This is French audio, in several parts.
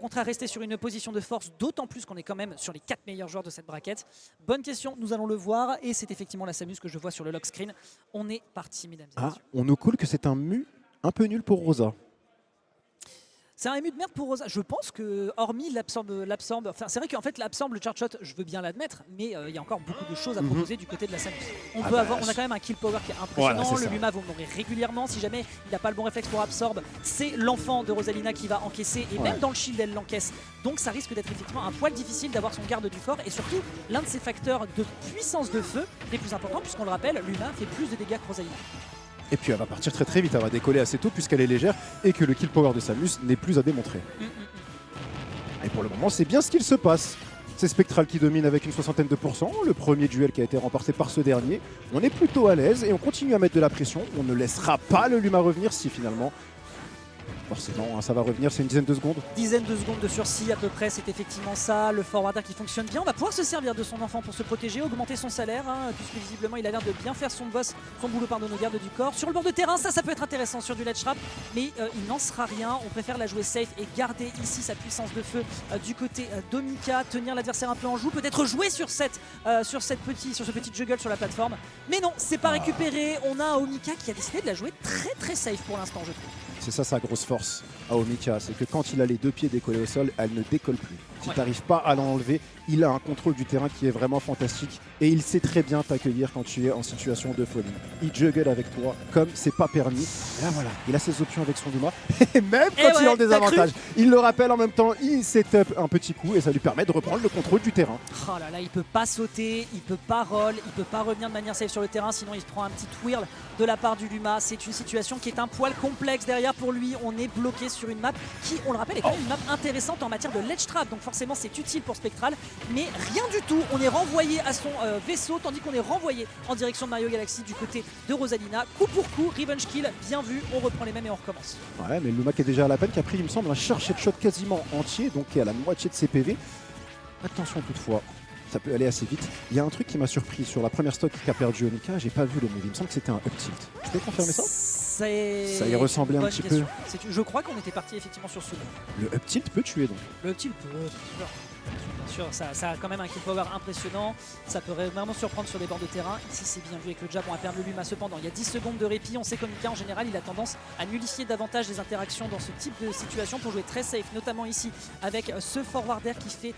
contraire rester sur une position de force, d'autant plus qu'on est quand même sur les 4 meilleurs joueurs de cette braquette. Bonne question, nous allons le voir, et c'est effectivement la Samus que je vois sur le lock screen. On est parti, mesdames et messieurs. On nous coule que c'est un mu un peu nul pour Rosa. C'est un ému de merde pour Rosa. Je pense que, hormis l'absorbe, enfin, c'est vrai qu'en fait l'absorbe, le charge shot, je veux bien l'admettre, mais il y a encore beaucoup de choses à proposer du côté de la Samus. On a quand même un kill power qui est impressionnant. Voilà, le Luma va mourir régulièrement. Si jamais il n'a pas le bon réflexe pour absorbe, c'est l'enfant de Rosalina qui va encaisser, et même dans le shield elle l'encaisse. Donc ça risque d'être effectivement un poil difficile d'avoir son garde du corps, et surtout l'un de ses facteurs de puissance de feu les plus importants, puisqu'on le rappelle, Luma fait plus de dégâts que Rosalina. Et puis elle va partir très très vite, elle va décoller assez tôt puisqu'elle est légère et que le kill power de Samus n'est plus à démontrer. Et pour le moment, c'est bien ce qu'il se passe. C'est Spectral qui domine avec une 60%, le premier duel qui a été remporté par ce dernier. On est plutôt à l'aise et on continue à mettre de la pression. On ne laissera pas le Luma revenir si finalement... Forcément, ça va revenir, c'est une dizaine de secondes. Dizaine de secondes de sursis à peu près, c'est effectivement ça. Le forwarder qui fonctionne bien. On va pouvoir se servir de son enfant pour se protéger, augmenter son salaire, puisque visiblement il a l'air de bien faire son boulot au garde du corps. Sur le bord de terrain, ça peut être intéressant sur du ledge trap, mais il n'en sera rien. On préfère la jouer safe et garder ici sa puissance de feu du côté d'Omika, tenir l'adversaire un peu en joue, peut-être jouer sur ce petit juggle sur la plateforme. Mais non, c'est pas récupéré. On a un Omika qui a décidé de la jouer très très safe pour l'instant, je trouve. C'est ça sa grosse force à Omika, c'est que quand il a les deux pieds décollés au sol, elle ne décolle plus. Si tu n'arrives pas à l'enlever, il a un contrôle du terrain qui est vraiment fantastique et il sait très bien t'accueillir quand tu es en situation de folie. Il juggle avec toi comme c'est pas permis. Et là voilà, il a ses options avec son Luma et même quand il est en désavantage, il le rappelle en même temps, il set up un petit coup et ça lui permet de reprendre le contrôle du terrain. Oh là là, il peut pas sauter, il peut pas roll, il peut pas revenir de manière safe sur le terrain, sinon il se prend un petit twirl de la part du Luma. C'est une situation qui est un poil complexe derrière pour lui. On est bloqué sur une map qui, on le rappelle, est quand même une map intéressante en matière de ledge trap, donc forcément c'est utile pour Spectral, mais rien du tout. On est renvoyé à son vaisseau, tandis qu'on est renvoyé en direction de Mario Galaxy du côté de Rosalina. Coup pour coup, revenge kill, bien vu, on reprend les mêmes et on recommence. Ouais, mais Luma qui est déjà à la peine, qui a pris, il me semble, un charge shot quasiment entier, donc qui est à la moitié de ses PV. Attention toutefois, ça peut aller assez vite. Il y a un truc qui m'a surpris sur la première stock qu'a perdu Omika, j'ai pas vu le move, il me semble que c'était un up tilt. Tu peux confirmer ça? Ça y ressemblait un petit peu. Je crois qu'on était parti effectivement sur ce move. Le up tilt peut tuer donc. Le up tilt peut, bien sûr, ça a quand même un kill power impressionnant. Ça peut vraiment surprendre sur des bords de terrain. Ici c'est bien vu avec le jab, on va perdre le Luma cependant. Il y a 10 secondes de répit, on sait qu'Omika en général il a tendance à nullifier davantage les interactions dans ce type de situation pour jouer très safe, notamment ici avec ce forwarder qui fait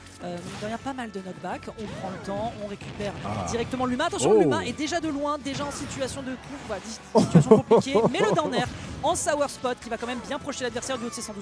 pas mal de knockback. On prend le temps, on récupère directement le Luma. Attention, le Luma est déjà de loin, déjà en situation de coup, situation compliquée, mais le down air en sour spot qui va quand même bien projeter l'adversaire du haut de ses 112%.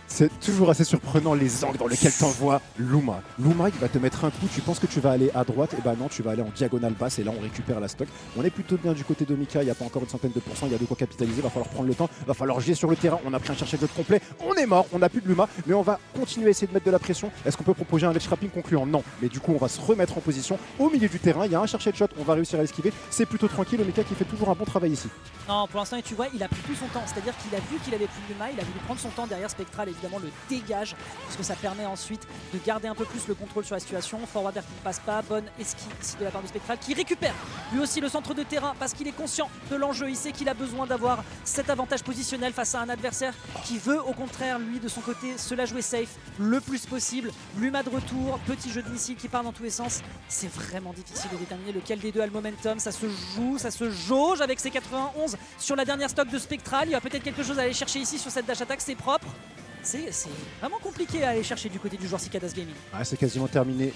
C'est toujours assez surprenant les angles dans lesquels t'envoies Luma. Luma il va te mettre un coup, tu penses que tu vas aller à droite, et bah non, tu vas aller en diagonale basse et là on récupère la stock. On est plutôt bien du côté d'Omika, il n'y a pas encore une centaine de pourcents, il y a de quoi capitaliser, va falloir prendre le temps, va falloir gier sur le terrain, on a pris un chercher de complet, on est mort, on n'a plus de Luma, mais on va continuer à essayer de mettre de la pression. Est-ce qu'on peut proposer un ledge trapping concluant? Non, mais du coup on va se remettre en position au milieu du terrain, il y a un chercher de shot, on va réussir à l'esquiver, c'est plutôt tranquille, Omika qui fait toujours un bon travail ici. Non, pour l'instant, tu vois, il a pris tout son temps, c'est-à-dire qu'il a vu qu'il avait plus de Luma, il a voulu prendre son temps derrière Spectral, évidemment le dégage, parce que ça permet ensuite de garder un peu plus le contrôle sur la situation. Forwarder qui ne passe pas, bonne esquive ici de la part de Spectral qui récupère lui aussi le centre de terrain parce qu'il est conscient de l'enjeu, il sait qu'il a besoin d'avoir cet avantage positionnel face à un adversaire qui veut au contraire lui de son côté se la jouer safe le plus possible. Luma de retour, petit jeu de missile qui part dans tous les sens, c'est vraiment difficile de déterminer lequel des deux a le momentum, ça se joue, ça se jauge avec ses 91 sur la dernière stock de Spectral, il y a peut-être quelque chose à aller chercher ici sur cette dash attack, c'est propre. C'est vraiment compliqué à aller chercher du côté du joueur Cicadas Gaming. Ah, c'est quasiment terminé.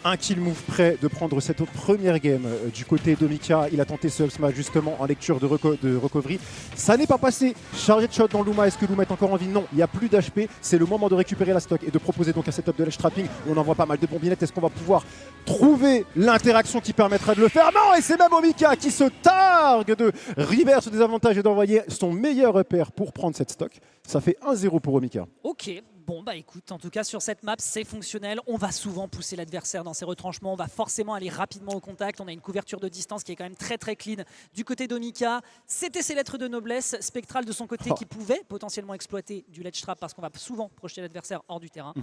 Un kill move prêt de prendre cette première game du côté d'Omika. Il a tenté ce up smash justement en lecture de recovery. Ça n'est pas passé. Chargé de shot dans Luma. Est-ce que Luma est encore en vie? Non, il n'y a plus d'HP. C'est le moment de récupérer la stock et de proposer donc un setup de ledge trapping. On envoie pas mal de bombinettes. Est-ce qu'on va pouvoir trouver l'interaction qui permettra de le faire? Non, et c'est même Omika qui se targue de reverse des avantages et d'envoyer son meilleur repère pour prendre cette stock. Ça fait 1-0 pour Omika. Ok. Bon bah écoute, en tout cas sur cette map c'est fonctionnel, on va souvent pousser l'adversaire dans ses retranchements, on va forcément aller rapidement au contact, on a une couverture de distance qui est quand même très très clean du côté d'Omika. C'était ses lettres de noblesse, Spectral de son côté qui pouvait potentiellement exploiter du ledge trap parce qu'on va souvent projeter l'adversaire hors du terrain.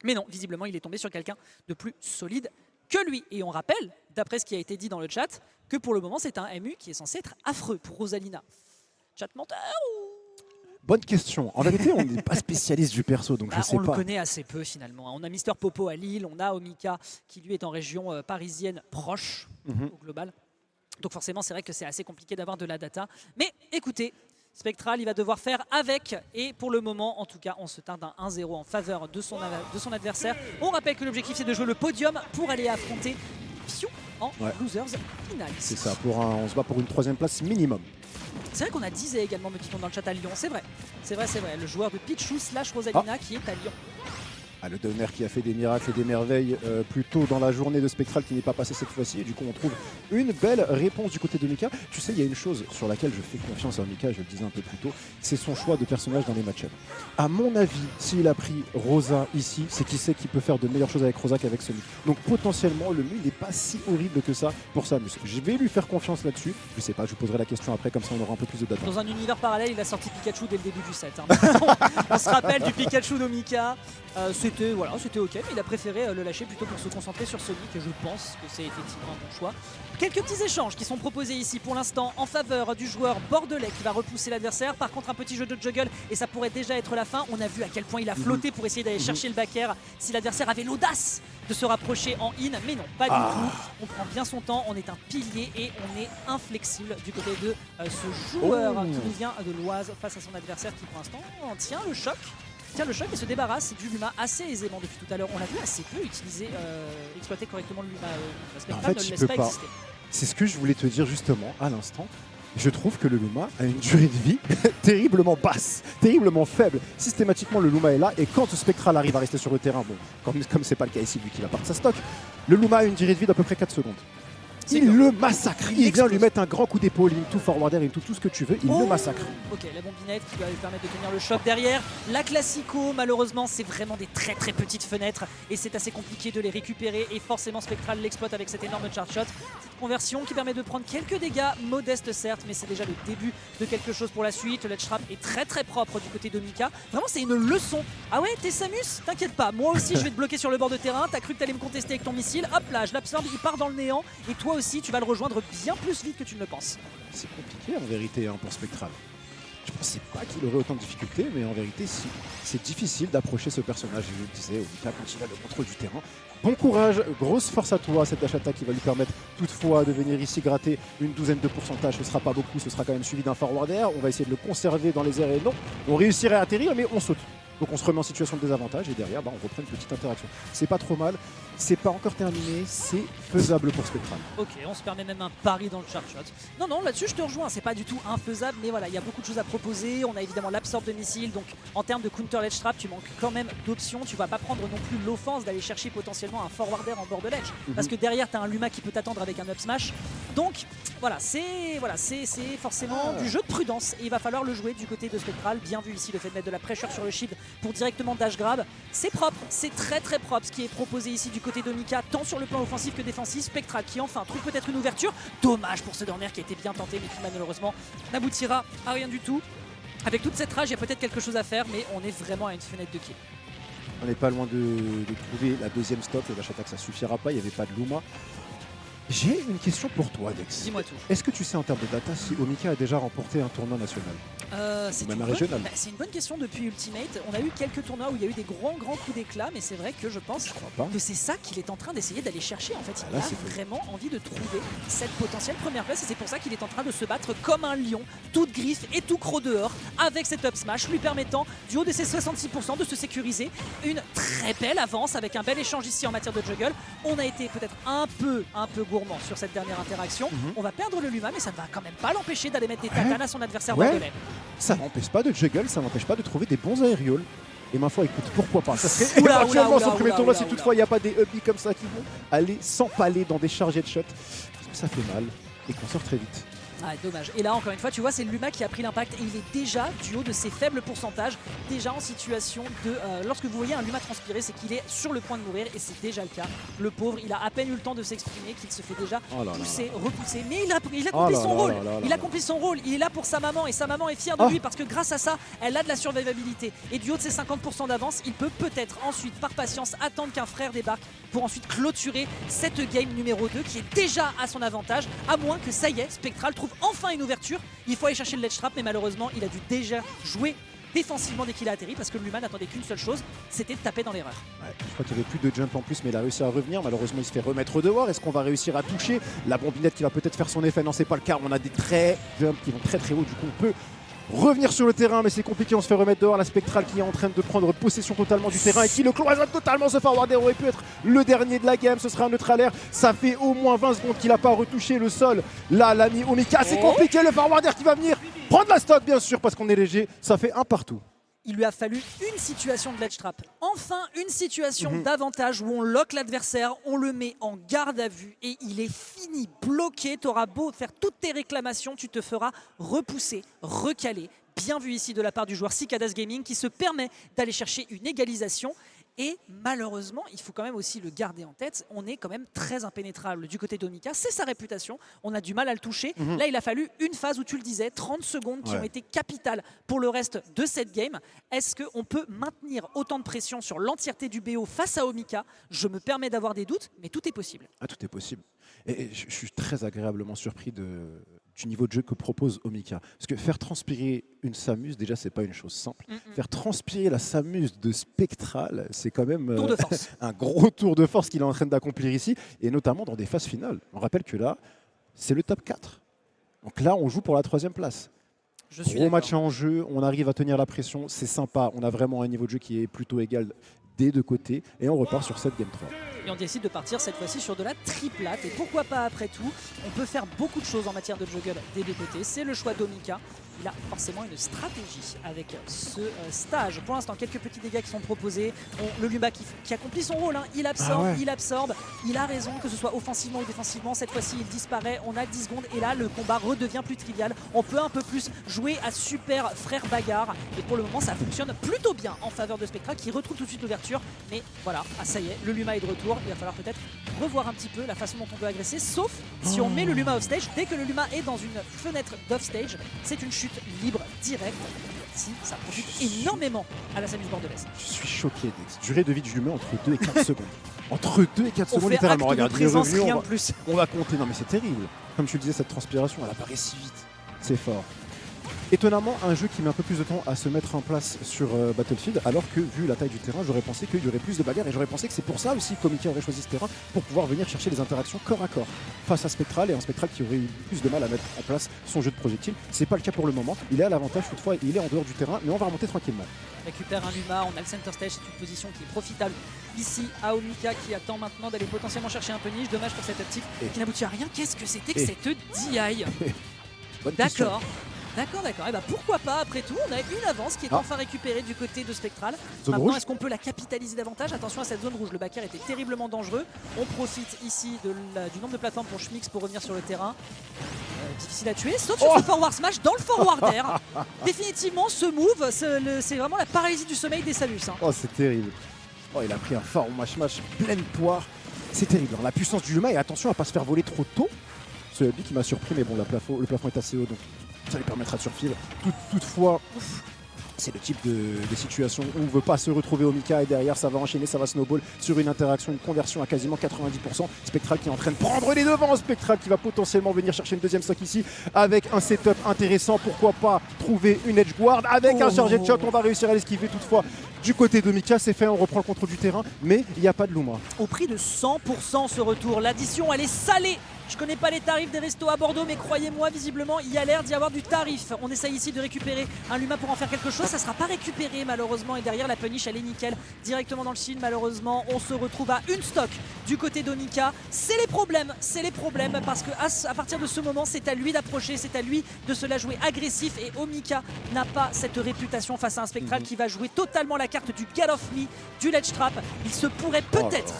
Mais non, visiblement il est tombé sur quelqu'un de plus solide que lui. Et on rappelle, d'après ce qui a été dit dans le chat, que pour le moment c'est un MU qui est censé être affreux pour Rosalina. Chat menteur ou... Bonne question. En vérité, on n'est pas spécialiste du perso, donc je sais On pas. le connaît assez peu finalement. On a Mister Popo à Lille, on a Omika qui lui est en région parisienne proche au global. Donc forcément, c'est vrai que c'est assez compliqué d'avoir de la data. Mais écoutez, Spectral, il va devoir faire avec. Et pour le moment, en tout cas, on se teint d'un 1-0 en faveur de son adversaire. On rappelle que l'objectif, c'est de jouer le podium pour aller affronter Piu en losers final. C'est ça, on se bat pour une 3e place minimum. C'est vrai qu'on a Dizé également, me dit-on dans le chat, à Lyon. C'est vrai. Le joueur de Pichu / Rosalina qui est à Lyon. Le Donner qui a fait des miracles et des merveilles plus tôt dans la journée de Spectral qui n'est pas passé cette fois-ci. Et du coup, on trouve une belle réponse du côté de Mika. Tu sais, il y a une chose sur laquelle je fais confiance à Mika, je le disais un peu plus tôt, c'est son choix de personnage dans les match-ups. À mon avis, s'il a pris Rosa ici, c'est qu'il sait qu'il peut faire de meilleures choses avec Rosa qu'avec Sonic. Donc potentiellement, le mue n'est pas si horrible que ça pour Samus. Je vais lui faire confiance là-dessus. Je sais pas, je vous poserai la question après, comme ça on aura un peu plus de data. Dans un univers parallèle, il a sorti Pikachu dès le début du set. On se rappelle du Pikachu d'Omika. C'était ok, mais il a préféré le lâcher plutôt pour se concentrer sur Sonic, et je pense que c'est effectivement un bon choix. Quelques petits échanges qui sont proposés ici pour l'instant en faveur du joueur bordelais qui va repousser l'adversaire. Par contre, un petit jeu de juggle et ça pourrait déjà être la fin. On a vu à quel point il a flotté pour essayer d'aller chercher le back air si l'adversaire avait l'audace de se rapprocher en in, mais non, pas du tout. On prend bien son temps, on est un pilier et on est inflexible du côté de ce joueur qui nous vient de l'Oise face à son adversaire qui pour l'instant tient le choc et se débarrasse du Luma assez aisément depuis tout à l'heure. On l'a vu assez peu exploiter correctement le Luma. Spectral ne le laisse pas exister. C'est ce que je voulais te dire justement à l'instant. Je trouve que le Luma a une durée de vie terriblement basse, terriblement faible. Systématiquement, le Luma est là et quand Spectral arrive à rester sur le terrain, bon, comme c'est pas le cas ici vu qu'il va partir sa stock, le Luma a une durée de vie d'à peu près 4 secondes. Il le massacre, il vient lui mettre un grand coup d'épaule, into forwarder, into tout ce que tu veux, il le massacre. Ok, la bombinette qui va lui permettre de tenir le choc derrière. La classico, malheureusement, c'est vraiment des très très petites fenêtres et c'est assez compliqué de les récupérer et forcément Spectral l'exploite avec cette énorme charge shot. Cette conversion qui permet de prendre quelques dégâts, modestes certes, mais c'est déjà le début de quelque chose pour la suite. Le ledge trap est très très propre du côté de Mika. Vraiment, c'est une leçon. Ah ouais, t'es Samus? T'inquiète pas, moi aussi je vais te bloquer sur le bord de terrain. T'as cru que t'allais me contester avec ton missile. Hop là, je l'absorbe, il part dans le néant et toi aussi tu vas le rejoindre bien plus vite que tu ne le penses. C'est compliqué en vérité pour Spectral. Je pensais pas qu'il aurait autant de difficultés, mais en vérité c'est difficile d'approcher ce personnage. Je le disais, Omika quand il a le contrôle du terrain. Bon courage, grosse force à toi, cette dash attack qui va lui permettre toutefois de venir ici gratter une douzaine de pourcentages. Ce sera pas beaucoup, ce sera quand même suivi d'un forwarder. On va essayer de le conserver dans les airs et non, on réussirait à atterrir mais on saute. Donc on se remet en situation de désavantage et derrière on reprend une petite interaction. C'est pas trop mal, c'est pas encore terminé, c'est faisable pour Spectral. Ok, on se permet même un pari dans le charge shot. Non, là-dessus je te rejoins, c'est pas du tout infaisable, mais voilà, il y a beaucoup de choses à proposer. On a évidemment l'absorbe de missile, donc en termes de counter ledge trap, tu manques quand même d'options. Tu vas pas prendre non plus l'offense d'aller chercher potentiellement un forwarder en bord de ledge, parce que derrière tu as un Luma qui peut t'attendre avec un up smash. Donc voilà, c'est forcément du jeu de prudence et il va falloir le jouer du côté de Spectral. Bien vu ici le fait de mettre de la pressure sur le shield pour directement dash grab. C'est propre, c'est très très propre ce qui est proposé ici du côté d'Omika, tant sur le plan offensif que défensif. Spectral qui enfin trouve peut-être une ouverture. Dommage pour ce dernier qui a été bien tenté mais qui malheureusement n'aboutira à rien du tout. Avec toute cette rage, il y a peut-être quelque chose à faire, mais on est vraiment à une fenêtre de kill. On n'est pas loin de trouver la deuxième stock. Le dash attack ça suffira pas, il n'y avait pas de Luma. J'ai une question pour toi, Dex. Dis-moi tout. Est-ce que tu sais en termes de data si Omika a déjà remporté un tournoi national c'est même une régional. C'est une bonne question depuis Ultimate. On a eu quelques tournois où il y a eu des grands coups d'éclat, mais c'est vrai que je pense que c'est ça qu'il est en train d'essayer d'aller chercher. En fait, il a vraiment envie de trouver cette potentielle première place et c'est pour ça qu'il est en train de se battre comme un lion, toute griffe et tout croc dehors, avec cet up smash lui permettant, du haut de ses 66%, de se sécuriser. Une très belle avance avec un bel échange ici en matière de juggle. On a été peut-être un peu gourmand sur cette dernière interaction. On va perdre le Luma, mais ça ne va quand même pas l'empêcher d'aller mettre des tatanes à son adversaire bordelais. Ça n'empêche pas de juggle, ça n'empêche pas de trouver des bons aérioles. Et ma foi, écoute, pourquoi pas? Ça serait éventuellement son premier tournoi si toutefois il n'y a pas des hubbies comme ça qui vont aller s'empaler dans des chargés de shots. Parce que ça fait mal et qu'on sort très vite. Ah, dommage. Et là, encore une fois, tu vois, c'est Luma qui a pris l'impact et il est déjà, du haut de ses faibles pourcentages, déjà en situation de... lorsque vous voyez un Luma transpirer, c'est qu'il est sur le point de mourir et c'est déjà le cas. Le pauvre, il a à peine eu le temps de s'exprimer, qu'il se fait déjà pousser, repousser. Mais il a accompli son rôle. Il accomplit son rôle. Il est là pour sa maman et sa maman est fière de lui parce que grâce à ça, elle a de la survivabilité. Et du haut de ses 50% d'avance, il peut peut-être ensuite, par patience, attendre qu'un frère débarque pour ensuite clôturer cette game numéro 2 qui est déjà à son avantage, à moins que ça y est, Spectral trouve enfin une ouverture. Il faut aller chercher le ledge trap, mais malheureusement, il a dû déjà jouer défensivement dès qu'il a atterri, parce que Luma n'attendait qu'une seule chose, c'était de taper dans l'erreur. Ouais, je crois qu'il n'y avait plus de jump en plus, mais il a réussi à revenir. Malheureusement, il se fait remettre dehors. Est-ce qu'on va réussir à toucher la bombinette qui va peut-être faire son effet? Non, c'est pas le cas. On a des très jumps qui vont très très haut. Du coup, on peut revenir sur le terrain, mais c'est compliqué. On se fait remettre dehors. La Spectral qui est en train de prendre possession totalement du terrain et qui le cloisonne totalement. Ce forwarder aurait pu être le dernier de la game. Ce sera un neutre à l'air. Ça fait au moins 20 secondes qu'il n'a pas retouché le sol. Là, l'ami Omika, c'est compliqué. Le forwarder qui va venir prendre la stock, bien sûr, parce qu'on est léger. Ça fait un partout. Il lui a fallu une situation de ledge trap. Enfin, une situation d'avantage où on lock l'adversaire, on le met en garde à vue et il est fini, bloqué. T'auras beau faire toutes tes réclamations, tu te feras repousser, recaler. Bien vu ici de la part du joueur Cicadaz Gaming qui se permet d'aller chercher une égalisation. Et malheureusement, il faut quand même aussi le garder en tête, on est quand même très impénétrable du côté d'Omika, c'est sa réputation, on a du mal à le toucher. Là, il a fallu une phase où tu le disais, 30 secondes qui ont été capitales pour le reste de cette game. Est-ce qu'on peut maintenir autant de pression sur l'entièreté du BO face à Omika? Je me permets d'avoir des doutes, mais tout est possible. Ah, tout est possible. Et je suis très agréablement surpris du niveau de jeu que propose Omika. Parce que faire transpirer une Samus, déjà, c'est pas une chose simple. Faire transpirer la Samus de Spectral, c'est quand même Tour de force. un gros tour de force qu'il est en train d'accomplir ici, et notamment dans des phases finales. On rappelle que là, c'est le top 4. Donc là, on joue pour la 3e place. Gros match en jeu, on arrive à tenir la pression, c'est sympa. On a vraiment un niveau de jeu qui est plutôt égal des deux côtés, et on repart sur cette game 3. Et on décide de partir cette fois-ci sur de la triplate. Et pourquoi pas après tout? On peut faire beaucoup de choses en matière de juggle des deux côtés. C'est le choix d'Omika. Il a forcément une stratégie avec ce stage. Pour l'instant, quelques petits dégâts qui sont proposés. Le Luma qui accomplit son rôle, hein. Il absorbe, il a raison, que ce soit offensivement ou défensivement. Cette fois-ci, il disparaît. On a 10 secondes et là, le combat redevient plus trivial. On peut un peu plus jouer à super frère bagarre. Et pour le moment, ça fonctionne plutôt bien en faveur de Spectra qui retrouve tout de suite l'ouverture. Mais voilà, ça y est, le Luma est de retour. Il va falloir peut-être revoir un petit peu la façon dont on peut agresser. Sauf si on met le Luma off-stage. Dès que le Luma est dans une fenêtre d'off-stage, c'est une chute libre directe. Si ça profite énormément à la Samus bordelaise. Je suis choqué. Durée de vie du Luma entre 2 et 4 secondes. Entre 2 et 4 secondes, littéralement. Regarde, présence, rien de plus. On va compter. Non, mais c'est terrible. Comme tu le disais, cette transpiration, elle apparaît si vite. C'est fort. Étonnamment, un jeu qui met un peu plus de temps à se mettre en place sur Battlefield, alors que, vu la taille du terrain, j'aurais pensé qu'il y aurait plus de bagarres et j'aurais pensé que c'est pour ça aussi qu'Omika aurait choisi ce terrain, pour pouvoir venir chercher les interactions corps à corps face à Spectral, et un Spectral qui aurait eu plus de mal à mettre en place son jeu de projectiles. C'est pas le cas pour le moment, il est à l'avantage, toutefois il est en dehors du terrain, mais on va remonter tranquillement. On récupère un Luma, on a le center stage, c'est une position qui est profitable ici à Omika qui attend maintenant d'aller potentiellement chercher un peu niche. Dommage pour cette optique qui n'aboutit à rien. Qu'est-ce que c'était que cette DI? D'accord. D'accord. Et bah pourquoi pas, après tout, on a une avance qui est enfin récupérée du côté de Spectral. Maintenant, est-ce qu'on peut la capitaliser davantage? Attention à cette zone rouge, le backer était terriblement dangereux. On profite ici du nombre de plateformes pour Schmix pour revenir sur le terrain. Difficile à tuer, sauf sur ce forward smash dans le forwarder. Définitivement, ce move, c'est vraiment la paralysie du sommeil des Samus. Hein. Oh, c'est terrible. Oh, il a pris un forward smash pleine poire. C'est terrible. La puissance du Luma, et attention à ne pas se faire voler trop tôt. C'est lui qui m'a surpris, mais bon, le plafond est assez haut, donc ça lui permettra de survivre. Toutefois, c'est le type de situation où on ne veut pas se retrouver Omika, et derrière ça va enchaîner, ça va snowball sur une interaction, une conversion à quasiment 90%. Spectral qui est en train de prendre les devants, Spectral qui va potentiellement venir chercher une deuxième stock ici avec un setup intéressant. Pourquoi pas trouver une edge guard avec un chargé de shot, on va réussir à l'esquiver toutefois. Du côté d'Omika, c'est fait, on reprend le contrôle du terrain, mais il n'y a pas de Luma. Au prix de 100% ce retour, l'addition elle est salée. Je connais pas les tarifs des restos à Bordeaux, mais croyez-moi, visiblement, il y a l'air d'y avoir du tarif. On essaye ici de récupérer un Luma pour en faire quelque chose. Ça sera pas récupéré malheureusement. Et derrière, la punish, elle est nickel. Directement dans le shield, malheureusement. On se retrouve à une stock du côté d'Omika. C'est les problèmes, parce qu'à partir de ce moment, c'est à lui d'approcher, c'est à lui de se la jouer agressif. Et Omika n'a pas cette réputation face à un Spectral qui va jouer totalement la carte du Get Off Me, du Ledge Trap. Il se pourrait peut-être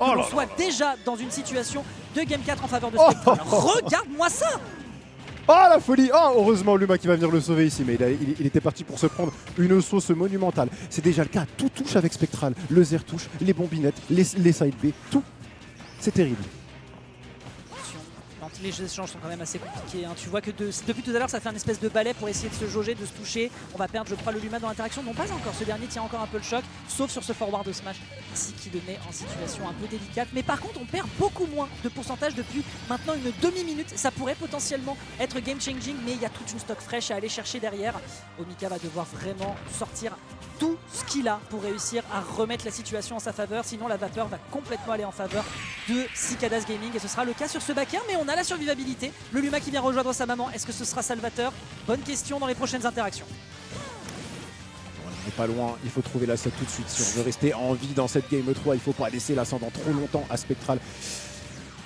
que l'on soit déjà dans une situation de Game 4 en faveur de Spectral. Regarde-moi ça! Oh la folie! Oh, heureusement Luma qui va venir le sauver ici, mais il était parti pour se prendre une sauce monumentale. C'est déjà le cas, tout touche avec Spectral. Le Zer touche, les bombinettes, les side B, tout. C'est terrible. Les échanges sont quand même assez compliqués. Hein. Tu vois que depuis tout à l'heure, ça fait un espèce de balai pour essayer de se jauger, de se toucher. On va perdre, je crois, le Luma dans l'interaction. Non, pas encore. Ce dernier tient encore un peu le choc, sauf sur ce forward de smash ici qui le met en situation un peu délicate. Mais par contre, on perd beaucoup moins de pourcentage depuis maintenant une demi-minute. Ça pourrait potentiellement être game-changing, mais il y a toute une stock fraîche à aller chercher derrière. Omika va devoir vraiment sortir tout ce qu'il a pour réussir à remettre la situation en sa faveur. Sinon, la vapeur va complètement aller en faveur de Cicadaz Gaming. Et ce sera le cas sur ce backer, mais on a la survivabilité. Le Luma qui vient rejoindre sa maman, est-ce que ce sera salvateur? Bonne question dans les prochaines interactions. On n'est pas loin, il faut trouver la stock tout de suite. Si on veut rester en vie dans cette game 3, il ne faut pas laisser l'ascendant trop longtemps à Spectral.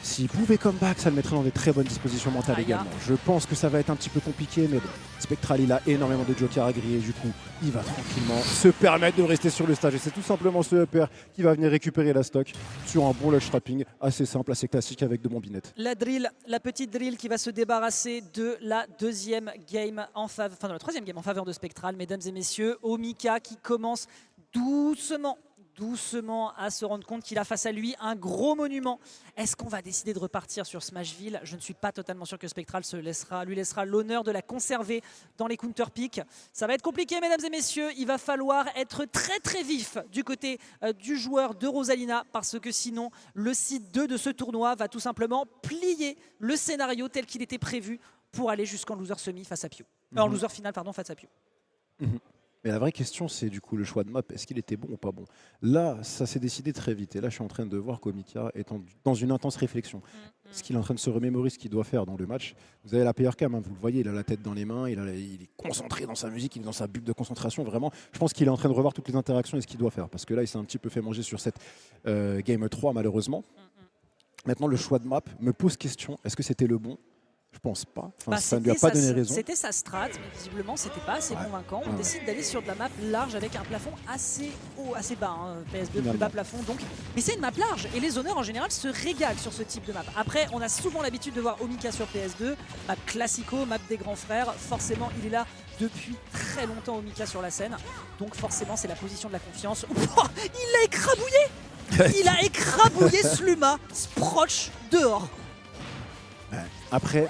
S'il pouvait comeback, ça le mettrait dans des très bonnes dispositions mentales également. Je pense que ça va être un petit peu compliqué, mais bon, Spectral, il a énormément de jokers à griller. Du coup, il va tranquillement se permettre de rester sur le stage. Et c'est tout simplement ce upper qui va venir récupérer la stock sur un bon lush trapping assez simple, assez classique avec de bombinettes. La drill, la petite drill qui va se débarrasser de la deuxième game en faveur, enfin de la troisième game en faveur de Spectral, mesdames et messieurs. Omika qui commence doucement à se rendre compte qu'il a face à lui un gros monument. Est-ce qu'on va décider de repartir sur Smashville? Je ne suis pas totalement sûr que Spectral lui laissera l'honneur de la conserver dans les counter picks. Ça va être compliqué, mesdames et messieurs. Il va falloir être très vif du côté du joueur de Rosalina, parce que sinon le site 2 de ce tournoi va tout simplement plier le scénario tel qu'il était prévu pour aller jusqu'en loser semi face à Pew. En loser final, pardon, face à Pew. Mais la vraie question, c'est du coup le choix de map. Est-ce qu'il était bon ou pas bon? Là, ça s'est décidé très vite. Et là, je suis en train de voir qu'Omika est dans une intense réflexion. Est-ce qu'il est en train de se remémorer ce qu'il doit faire dans le match? Vous avez la player cam, hein, vous le voyez, il a la tête dans les mains, il est concentré dans sa musique, il est dans sa bulle de concentration. Vraiment, je pense qu'il est en train de revoir toutes les interactions et ce qu'il doit faire. Parce que là, il s'est un petit peu fait manger sur cette Game 3, malheureusement. Maintenant, le choix de map me pose question. Est-ce que c'était le bon? Je pense pas. Enfin, ça ne lui a pas donné raison. C'était sa strat, mais visiblement c'était pas assez convaincant. On décide d'aller sur de la map large avec un plafond assez haut, assez bas. Hein. PS2 plus bas plafond donc. Mais c'est une map large et les honneurs en général se régalent sur ce type de map. Après, on a souvent l'habitude de voir Omika sur PS2, map classico, map des grands frères. Forcément, il est là depuis très longtemps, Omika sur la scène. Donc forcément, c'est la position de la confiance. Oh, il l'a écrabouillé. Il a écrabouillé Sluma, Sproch dehors. Après,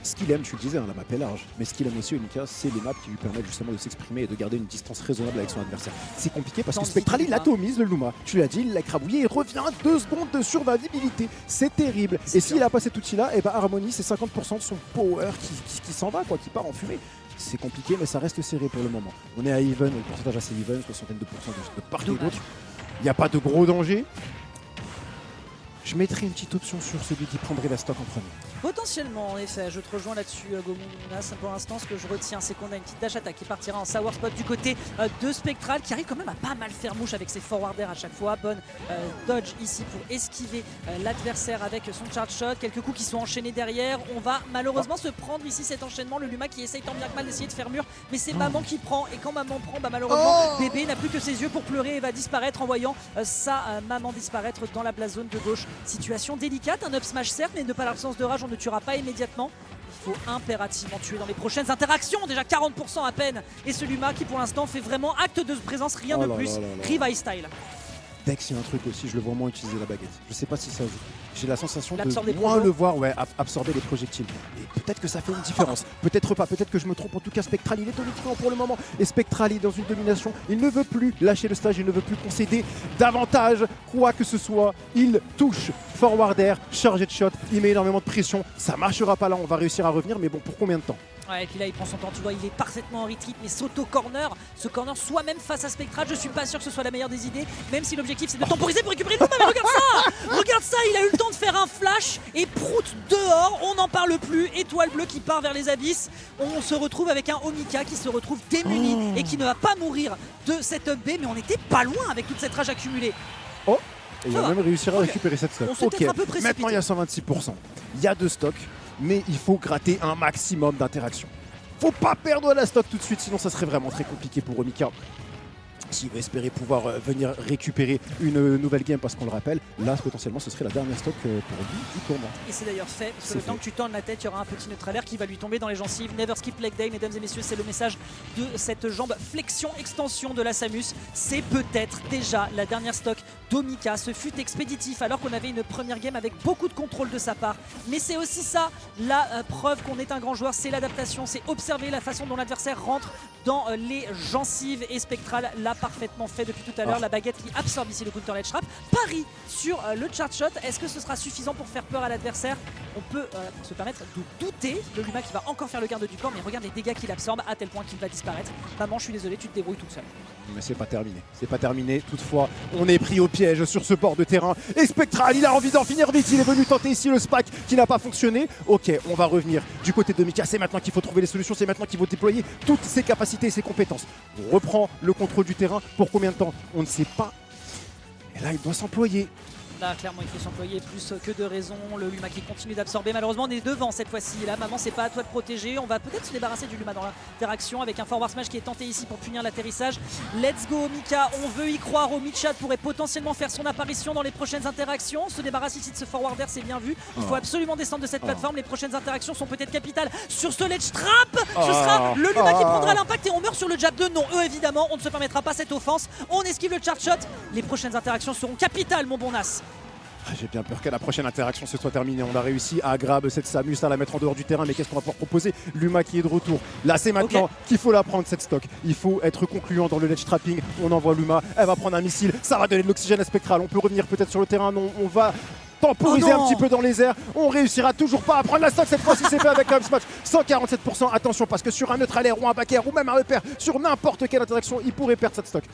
ce qu'il aime, tu le disais, hein, la map est large, mais ce qu'il aime aussi, Omika, c'est les maps qui lui permettent justement de s'exprimer et de garder une distance raisonnable avec son adversaire. C'est compliqué parce que Spectral, il atomise le Luma. Tu l'as dit, il l'a écrabouillé, il revient 2 secondes de survivabilité. C'est terrible. Et s'il a pas cet outil-là, et bah Harmony, c'est 50% de son power qui s'en va, quoi, qui part en fumée. C'est compliqué, mais ça reste serré pour le moment. On est à even, le pourcentage assez even, 62% de part et d'autre. Il n'y a pas de gros danger. Je mettrai une petite option sur celui qui prendrait la stock en premier. Potentiellement, en effet, je te rejoins là-dessus, Gomunas. Pour l'instant, ce que je retiens, c'est qu'on a une petite dash attack qui partira en sour spot du côté de Spectral, qui arrive quand même à pas mal faire mouche avec ses forwarders à chaque fois. Bonne dodge ici pour esquiver l'adversaire avec son charge shot. Quelques coups qui sont enchaînés derrière. On va malheureusement se prendre ici cet enchaînement. Le Luma qui essaye tant bien que mal d'essayer de faire mur, mais c'est maman qui prend. Et quand maman prend, bah, malheureusement, bébé n'a plus que ses yeux pour pleurer et va disparaître en voyant sa maman disparaître dans la blast zone de gauche. Situation délicate, un up smash certes, mais de par l'absence de rage, on ne tuera pas immédiatement. Il faut impérativement tuer dans les prochaines interactions, déjà 40% à peine. Et ce Luma qui pour l'instant fait vraiment acte de présence, rien de plus. Revive style. Dex, il y a un truc aussi, je le vois moins utiliser la baguette. Je sais pas si ça joue. J'ai la sensation de L'absorber moins le voir absorber les projectiles. Et peut-être que ça fait une différence. Peut-être pas, peut-être que je me trompe. En tout cas, Spectral, il est tonitruant pour le moment. Et Spectral est dans une domination. Il ne veut plus lâcher le stage, il ne veut plus concéder davantage. Quoi que ce soit, il touche. Forward air, chargé de shot, il met énormément de pression. Ça marchera pas là, on va réussir à revenir, mais bon, pour combien de temps? Ouais, et puis là il prend son temps, tu vois, il est parfaitement en retreat, mais s'auto-corner, ce corner soi-même face à Spectral, je suis pas sûr que ce soit la meilleure des idées, même si l'objectif c'est de temporiser pour récupérer le Luma, mais regarde ça. Regarde ça, il a eu le temps de faire un flash et prout dehors, on n'en parle plus, étoile bleue qui part vers les abysses. On se retrouve avec un Omika qui se retrouve démuni et qui ne va pas mourir de cette up B, mais on était pas loin avec toute cette rage accumulée. Oh, et il va même réussir à récupérer cette stock. On s'est peut-être un peu précipité. Maintenant il y a 126%. Il y a 2 stocks, mais il faut gratter un maximum d'interactions. Faut pas perdre la stock tout de suite, sinon ça serait vraiment très compliqué pour Omika. qui va espérer pouvoir venir récupérer une nouvelle game parce qu'on le rappelle, là potentiellement ce serait la dernière stock pour lui du tournoi. Et c'est d'ailleurs fait, parce que le temps que tu tournes la tête, il y aura un petit neutralaire qui va lui tomber dans les gencives. Never skip leg day, mesdames et messieurs, c'est le message de cette jambe flexion-extension de la Samus. C'est peut-être déjà la dernière stock d'Omika. Ce fut expéditif alors qu'on avait une première game avec beaucoup de contrôle de sa part. Mais c'est aussi ça, la preuve qu'on est un grand joueur, c'est l'adaptation, c'est observer la façon dont l'adversaire rentre dans les gencives, et Spectral l'a parfaitement fait depuis tout à l'heure. La baguette qui absorbe ici le counter ledge trap. Paris sur le charge shot. Est-ce que ce sera suffisant pour faire peur à l'adversaire? On peut se permettre de douter de Luma qui va encore faire le garde du corps, mais regarde les dégâts qu'il absorbe à tel point qu'il va disparaître. Maman, je suis désolé, tu te débrouilles toute seule. Mais c'est pas terminé, c'est pas terminé. Toutefois, on est pris au piège sur ce bord de terrain. Et Spectral, il a envie d'en finir vite. Il est venu tenter ici le SPAC qui n'a pas fonctionné. Ok, on va revenir du côté de Mika. C'est maintenant qu'il faut trouver les solutions. C'est maintenant qu'il faut déployer toutes ses capacités et ses compétences. On reprend le contrôle du terrain. Pour combien de temps? On ne sait pas. Et là, il doit s'employer. Là, clairement, il faut s'employer plus que de raison. Le Luma qui continue d'absorber. Malheureusement, on est devant cette fois-ci. Là, maman, c'est pas à toi de protéger. On va peut-être se débarrasser du Luma dans l'interaction avec un forward smash qui est tenté ici pour punir l'atterrissage. Let's go, Mika. On veut y croire. Omichat pourrait potentiellement faire son apparition dans les prochaines interactions. On se débarrasse ici de ce forwarder, c'est bien vu. Il faut absolument descendre de cette plateforme. Les prochaines interactions sont peut-être capitales sur ce ledge trap. Ce sera le Luma qui prendra l'impact et on meurt sur le jab 2. Non, eux, évidemment, on ne se permettra pas cette offense. On esquive le charge shot. Les prochaines interactions seront capitales, mon bon Nas. J'ai bien peur que la prochaine interaction se soit terminée. On a réussi à grab cette Samus, à la mettre en dehors du terrain. Mais qu'est-ce qu'on va pouvoir proposer? Luma qui est de retour. Là, c'est maintenant qu'il faut la prendre cette stock. Il faut être concluant dans le ledge trapping. On envoie Luma. Elle va prendre un missile. Ça va donner de l'oxygène à Spectral. On peut revenir peut-être sur le terrain. Non, on va temporiser un petit peu dans les airs. On réussira toujours pas à prendre la stock cette fois-ci. C'est fait avec un smash. 147%. Attention parce que sur un neutral air ou un back air ou même un repère, sur n'importe quelle interaction, il pourrait perdre cette stock.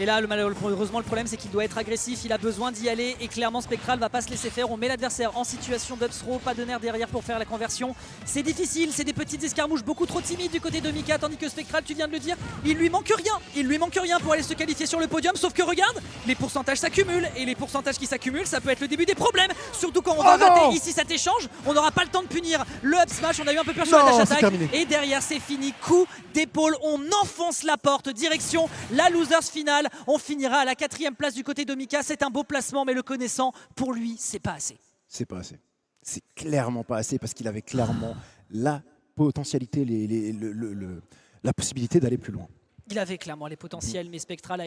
Et là, malheureusement, le problème, c'est qu'il doit être agressif. Il a besoin d'y aller. Et clairement, Spectral va pas se laisser faire. On met l'adversaire en situation d'upthrow. Pas de nerf derrière pour faire la conversion. C'est difficile. C'est des petites escarmouches beaucoup trop timides du côté de Mika. Tandis que Spectral, tu viens de le dire, il lui manque rien. Il lui manque rien pour aller se qualifier sur le podium. Sauf que regarde, les pourcentages s'accumulent. Et les pourcentages qui s'accumulent, ça peut être le début des problèmes. Surtout quand on va rater ici cet échange. On n'aura pas le temps de punir le up smash. On a eu un peu peur sur la dash attack. Et derrière, c'est fini. Coup d'épaule. On enfonce la porte. Direction la losers finale. On finira à la 4e place du côté de Mika. C'est un beau placement, mais le connaissant, pour lui, c'est pas assez. C'est pas assez. C'est clairement pas assez parce qu'il avait clairement la potentialité, la possibilité d'aller plus loin. Il avait clairement les potentiels, mais Spectral a été